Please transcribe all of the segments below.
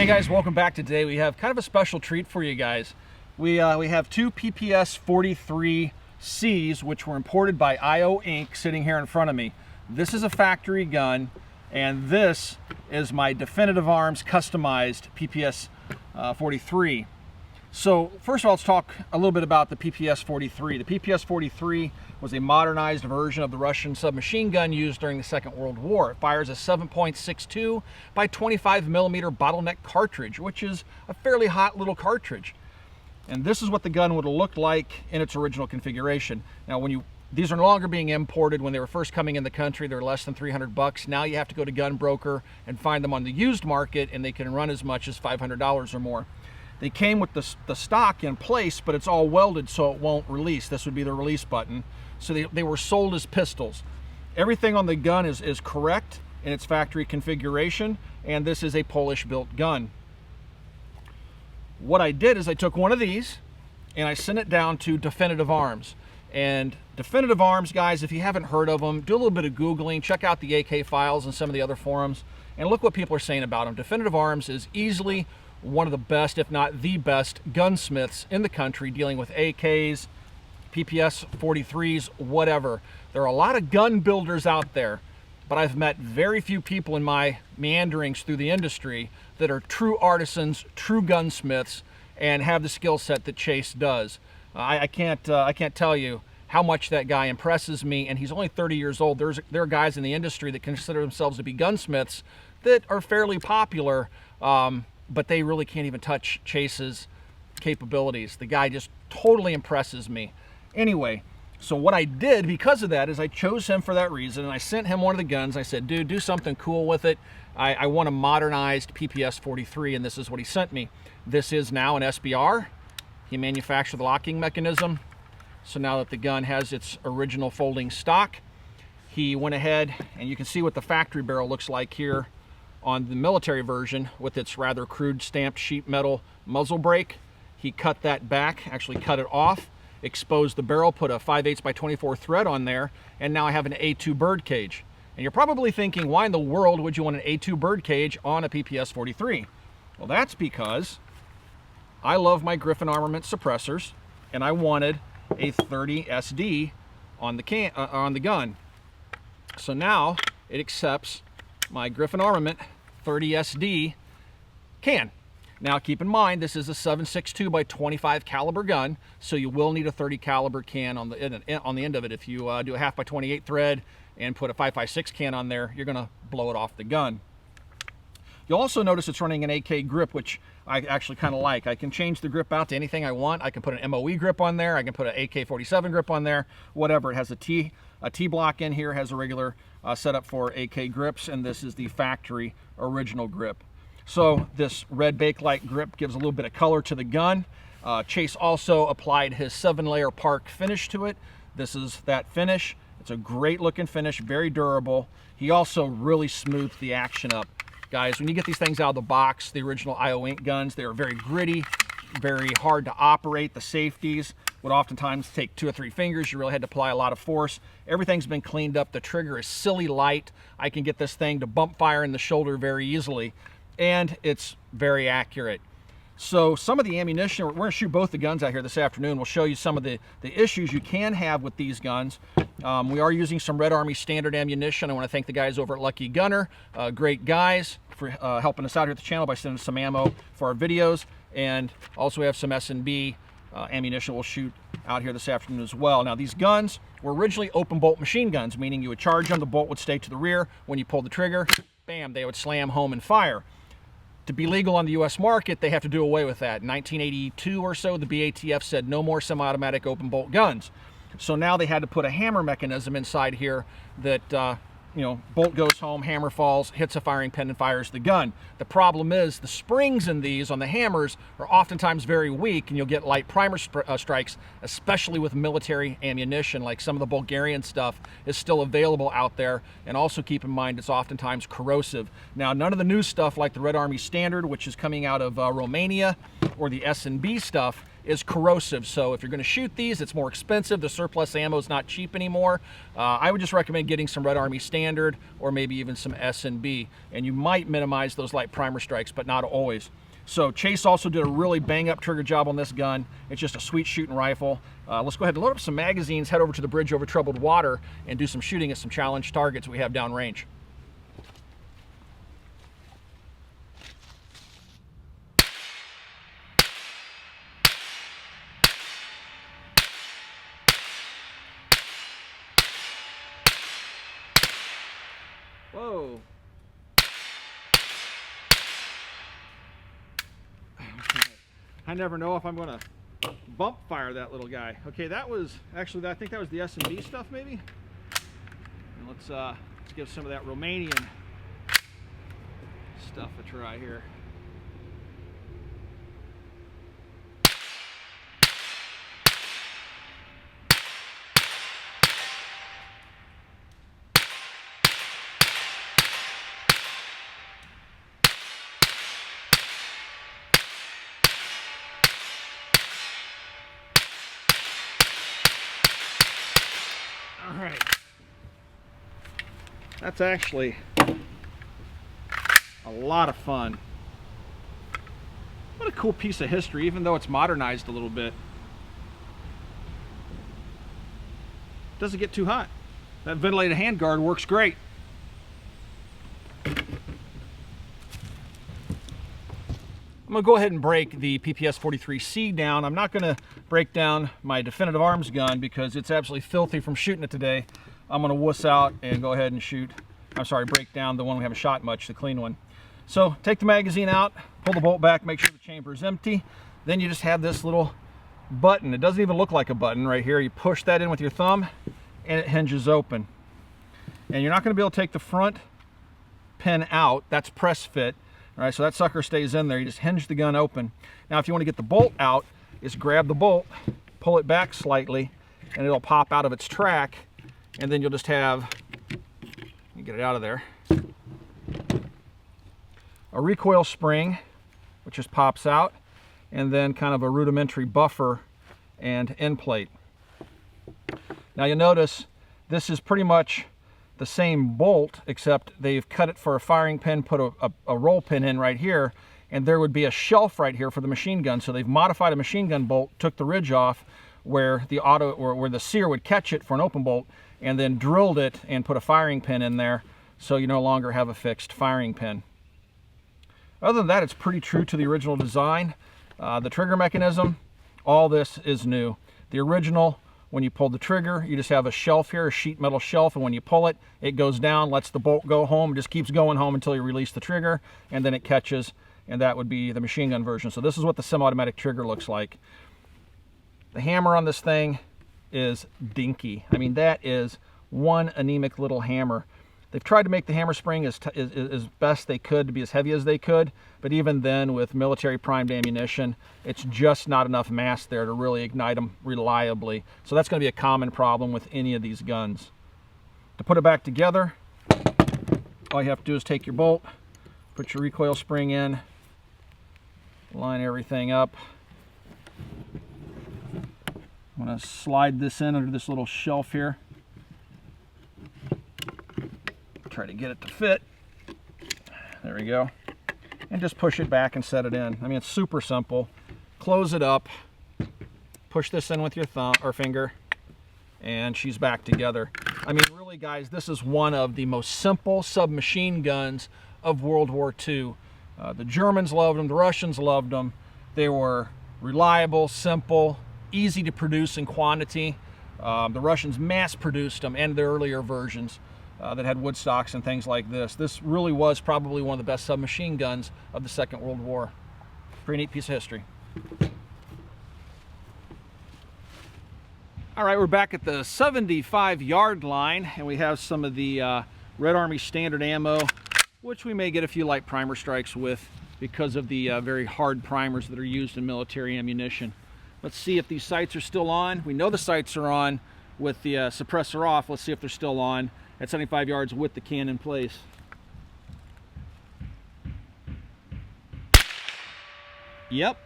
Hey guys, welcome back. Today we have kind of a special treat for you guys. We have two PPS-43Cs which were imported by IO Inc. sitting here in front of me. This is a factory gun, and this is my Definitive Arms customized PPS-43. So first of all, let's talk a little bit about the PPS-43. The PPS-43 was a modernized version of the Russian submachine gun used during the Second World War. It fires a 7.62 by 25 millimeter bottleneck cartridge, which is a fairly hot little cartridge. And this is what the gun would have looked like in its original configuration. Now, these are no longer being imported. When they were first coming in the country, they're less than 300 bucks. Now you have to go to Gun Broker and find them on the used market, and they can run as much as $500 or more. They came with the stock in place, but it's all welded so it won't release. This would be the release button. So they were sold as pistols. Everything on the gun is correct in its factory configuration, and this is a Polish-built gun. What I did is I took one of these and I sent it down to Definitive Arms. And Definitive Arms, guys, if you haven't heard of them, do a little bit of Googling, check out the AK files and some of the other forums, and look what people are saying about them. Definitive Arms is easily one of the best, if not the best, gunsmiths in the country dealing with AKs, PPS-43s, whatever. There are a lot of gun builders out there, but I've met very few people in my meanderings through the industry that are true artisans, true gunsmiths, and have the skill set that Chase does. I can't tell you how much that guy impresses me, and he's only 30 years old. There are guys in the industry that consider themselves to be gunsmiths that are fairly popular, but they really can't even touch Chase's capabilities. The guy just totally impresses me. Anyway, so what I did because of that is I chose him for that reason, and I sent him one of the guns. I said, dude, do something cool with it. I want a modernized PPS-43, and this is what he sent me. This is now an SBR. He manufactured the locking mechanism. So now that the gun has its original folding stock, he went ahead, and you can see what the factory barrel looks like here on the military version with its rather crude stamped sheet metal muzzle brake. He cut that back, actually cut it off, exposed the barrel, put a 5/8 by 24 thread on there, and now I have an A2 bird cage. And you're probably thinking, why in the world would you want an A2 bird cage on a PPS-43? Well, that's because I love my Griffin Armament suppressors, and I wanted a 30 SD on the gun. So now it accepts my Griffin Armament 30 SD can. Now keep in mind, this is a 7.62 by 25 caliber gun, so you will need a 30 caliber can on the end of it. If you do a 1/2 by 28 thread and put a 5.56 can on there, you're gonna blow it off the gun. You'll also notice it's running an AK grip, which I actually kind of like. I can change the grip out to anything I want. I can put an MOE grip on there. I can put an AK-47 grip on there, whatever. It has a T block in here, has a regular setup for AK grips, and this is the factory original grip. So this red Bakelite grip gives a little bit of color to the gun. Chase also applied his 7-layer Park finish to it. This is that finish. It's a great looking finish, very durable. He also really smoothed the action up. Guys, when you get these things out of the box, the original IO Inc. guns, they are very gritty, very hard to operate. The safeties would oftentimes take 2 or 3 fingers. You really had to apply a lot of force. Everything's been cleaned up. The trigger is silly light. I can get this thing to bump fire in the shoulder very easily, and it's very accurate. So some of the ammunition, we're going to shoot both the guns out here this afternoon. We'll show you some of the issues you can have with these guns. We are using some Red Army standard ammunition. I want to thank the guys over at Lucky Gunner. Great guys for helping us out here at the channel by sending us some ammo for our videos. And also we have some S&B ammunition we'll shoot out here this afternoon as well. Now these guns were originally open bolt machine guns, meaning you would charge them, the bolt would stay to the rear. When you pull the trigger, bam, they would slam home and fire. To be legal on the US market, they have to do away with that. In 1982 or so, the BATF said no more semi-automatic open bolt guns. So now they had to put a hammer mechanism inside here that, bolt goes home, hammer falls, hits a firing pin and fires the gun. The problem is the springs in these on the hammers are oftentimes very weak, and you'll get light primer strikes, especially with military ammunition. Like some of the Bulgarian stuff is still available out there, and also keep in mind it's oftentimes corrosive. Now, none of the new stuff like the Red Army Standard, which is coming out of Romania, or the S&B stuff is corrosive. So if you're going to shoot these, it's more expensive. The surplus ammo is not cheap anymore. I would just recommend getting some Red Army Standard or maybe even some S&B, and you might minimize those light primer strikes, but not always. So Chase also did a really bang-up trigger job on this gun. It's just a sweet shooting rifle. Let's go ahead and load up some magazines, head over to the bridge over troubled water, and do some shooting at some challenge targets we have downrange. Whoa. I never know if I'm going to bump fire that little guy. Okay, that was actually, I think that was the S&B stuff maybe. And let's give some of that Romanian stuff a try here. All right, that's actually a lot of fun. What a cool piece of history, even though it's modernized a little bit. Doesn't get too hot. That ventilated handguard works great. I'm going to go ahead and break the PPS-43C down. I'm not going to break down my Definitive Arms gun because it's absolutely filthy from shooting it today. I'm going to wuss out and go ahead and shoot, break down the one we haven't shot much, the clean one. So take the magazine out, pull the bolt back, make sure the chamber is empty. Then you just have this little button. It doesn't even look like a button right here. You push that in with your thumb and it hinges open. And you're not going to be able to take the front pin out. That's press fit. All right, so that sucker stays in there. You just hinge the gun open. Now, if you want to get the bolt out, just grab the bolt, pull it back slightly, and it'll pop out of its track, and then you'll just have, you get it out of there, a recoil spring, which just pops out, and then kind of a rudimentary buffer and end plate. Now, you'll notice this is pretty much the same bolt, except they've cut it for a firing pin, put a roll pin in right here, and there would be a shelf right here for the machine gun. So they've modified a machine gun bolt, took the ridge off where the where the sear would catch it for an open bolt, and then drilled it and put a firing pin in there, so you no longer have a fixed firing pin. Other than that, it's pretty true to the original design. The trigger mechanism, all this is new. The original, when you pull the trigger, you just have a shelf here, a sheet metal shelf, and when you pull it, it goes down, lets the bolt go home, just keeps going home until you release the trigger, and then it catches, and that would be the machine gun version. So this is what the semi-automatic trigger looks like. The hammer on this thing is dinky. I mean, that is one anemic little hammer. They've tried to make the hammer spring as best they could to be as heavy as they could, but even then, with military primed ammunition, it's just not enough mass there to really ignite them reliably. So that's going to be a common problem with any of these guns. To put it back together, all you have to do is take your bolt, put your recoil spring in, line everything up. I'm going to slide this in under this little shelf here. Try to get it to fit. There we go. And just push it back and set it in. I mean, it's super simple. Close it up, push this in with your thumb or finger, and she's back together. I mean, really, guys, this is one of the most simple submachine guns of World War II. The Germans loved them, the Russians loved them. They were reliable, simple, easy to produce in quantity. The Russians mass-produced them and the earlier versions that had wood stocks and things like this. This really was probably one of the best submachine guns of the Second World War. Pretty neat piece of history. All right, we're back at the 75-yard line, and we have some of the Red Army Standard ammo, which we may get a few light primer strikes with because of the very hard primers that are used in military ammunition. Let's see if these sights are still on. We know the sights are on with the suppressor off. Let's see if they're still on at 75 yards with the can in place. Yep.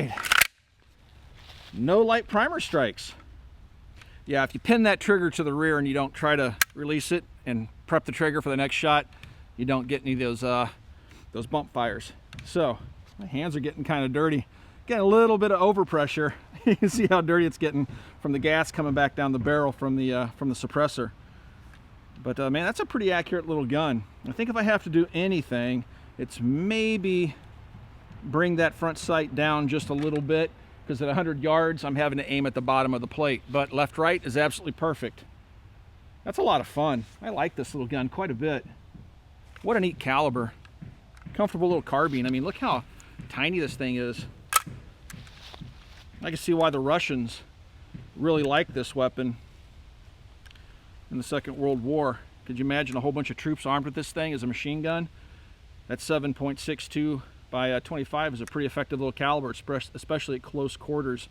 right. No light primer strikes. Yeah, if you pin that trigger to the rear and you don't try to release it and prep the trigger for the next shot, you don't get any of those bump fires. So my hands are getting kind of dirty. Getting a little bit of overpressure. You can see how dirty it's getting from the gas coming back down the barrel from the suppressor. But man, that's a pretty accurate little gun. I think if I have to do anything, it's maybe bring that front sight down just a little bit, because at 100 yards, I'm having to aim at the bottom of the plate. But left-right is absolutely perfect. That's a lot of fun. I like this little gun quite a bit. What a neat caliber. Comfortable little carbine. I mean, look how tiny this thing is. I can see why the Russians really liked this weapon in the Second World War. Could you imagine a whole bunch of troops armed with this thing as a machine gun? That 7.62 by 25 is a pretty effective little caliber, especially at close quarters.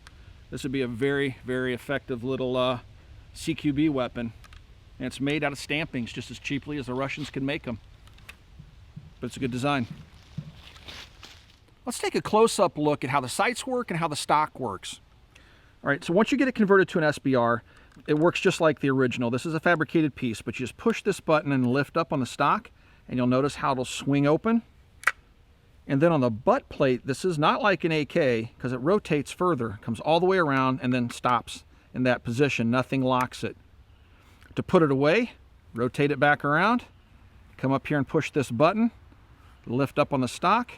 This would be a very, very effective little CQB weapon. And it's made out of stampings just as cheaply as the Russians can make them. But it's a good design. Let's take a close-up look at how the sights work and how the stock works. All right, so once you get it converted to an SBR, it works just like the original. This is a fabricated piece, but you just push this button and lift up on the stock, and you'll notice how it'll swing open. And then on the butt plate, this is not like an AK, because it rotates further, comes all the way around, and then stops in that position. Nothing locks it. To put it away, rotate it back around, come up here and push this button, lift up on the stock,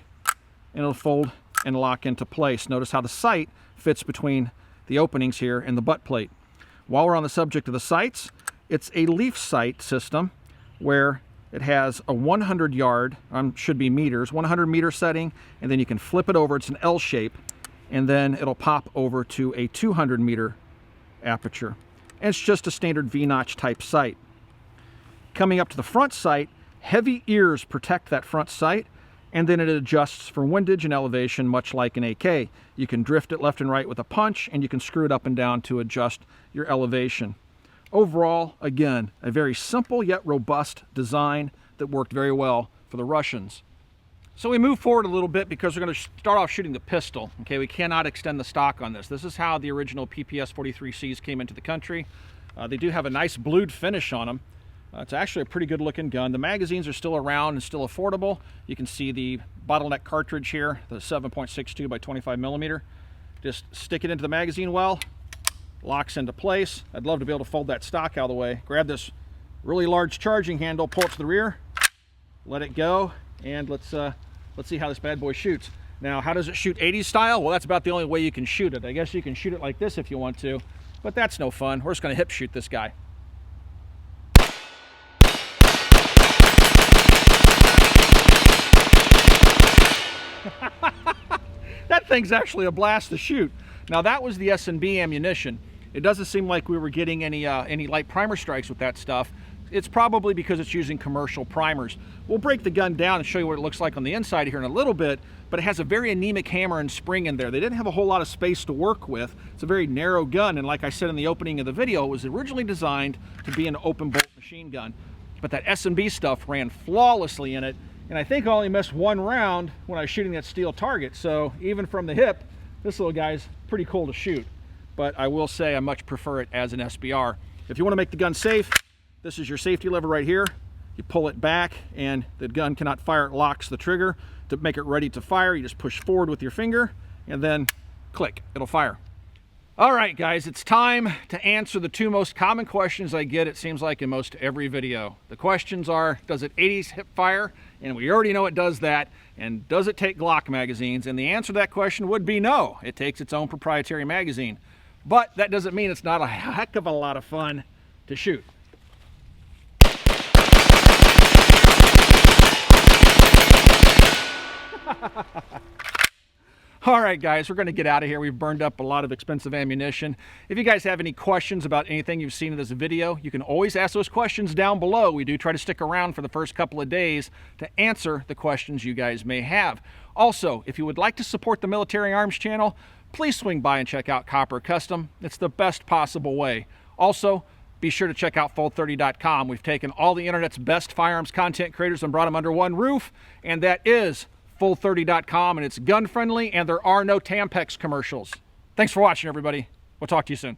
and it'll fold and lock into place. Notice how the sight fits between the openings here and the butt plate. While we're on the subject of the sights, it's a leaf sight system where it has a 100 yard, should be meters, 100 meter setting, and then you can flip it over. It's an L shape, and then it'll pop over to a 200 meter aperture. And it's just a standard V-notch type sight. Coming up to the front sight, heavy ears protect that front sight, and then it adjusts for windage and elevation, much like an AK. You can drift it left and right with a punch, and you can screw it up and down to adjust your elevation. Overall, again, a very simple yet robust design that worked very well for the Russians. So we move forward a little bit because we're going to start off shooting the pistol. Okay, we cannot extend the stock on this. This is how the original PPS-43Cs came into the country. They do have a nice blued finish on them. It's actually a pretty good looking gun. The magazines are still around and still affordable. You can see the bottleneck cartridge here, the 7.62 by 25 millimeter. Just stick it into the magazine well, locks into place. I'd love to be able to fold that stock out of the way. Grab this really large charging handle, pull it to the rear, let it go, and let's see how this bad boy shoots. Now, how does it shoot 80s style? Well, that's about the only way you can shoot it. I guess you can shoot it like this if you want to, but that's no fun. We're just going to hip shoot this guy. That thing's actually a blast to shoot. Now that was the S&B ammunition. It doesn't seem like we were getting any light primer strikes with that stuff. It's probably because it's using commercial primers. We'll break the gun down and show you what it looks like on the inside here in a little bit, but it has a very anemic hammer and spring in there. They didn't have a whole lot of space to work with. It's a very narrow gun, and like I said in the opening of the video, it was originally designed to be an open bolt machine gun. But that S&B stuff ran flawlessly in it, and I think I only missed one round when I was shooting that steel target. So even from the hip, this little guy's pretty cool to shoot. But I will say I much prefer it as an SBR. If you want to make the gun safe, this is your safety lever right here. You pull it back and the gun cannot fire. It locks the trigger. To make it ready to fire, you just push forward with your finger and then click, it'll fire. All right, guys, it's time to answer the two most common questions I get, it seems like, in most every video. The questions are, does it 80s hip fire? And we already know it does that. And does it take Glock magazines? And the answer to that question would be no. It takes its own proprietary magazine. But that doesn't mean it's not a heck of a lot of fun to shoot. All right, guys, we're going to get out of here. We've burned up a lot of expensive ammunition. If you guys have any questions about anything you've seen in this video, you can always ask those questions down below. We do try to stick around for the first couple of days to answer the questions you guys may have. Also, if you would like to support the Military Arms channel, please swing by and check out Copper Custom. It's the best possible way. Also, be sure to check out Fold30.com. We've taken all the internet's best firearms content creators and brought them under one roof, and that is full30.com, and it's gun friendly, and there are no Tampex commercials. Thanks for watching, everybody. We'll talk to you soon.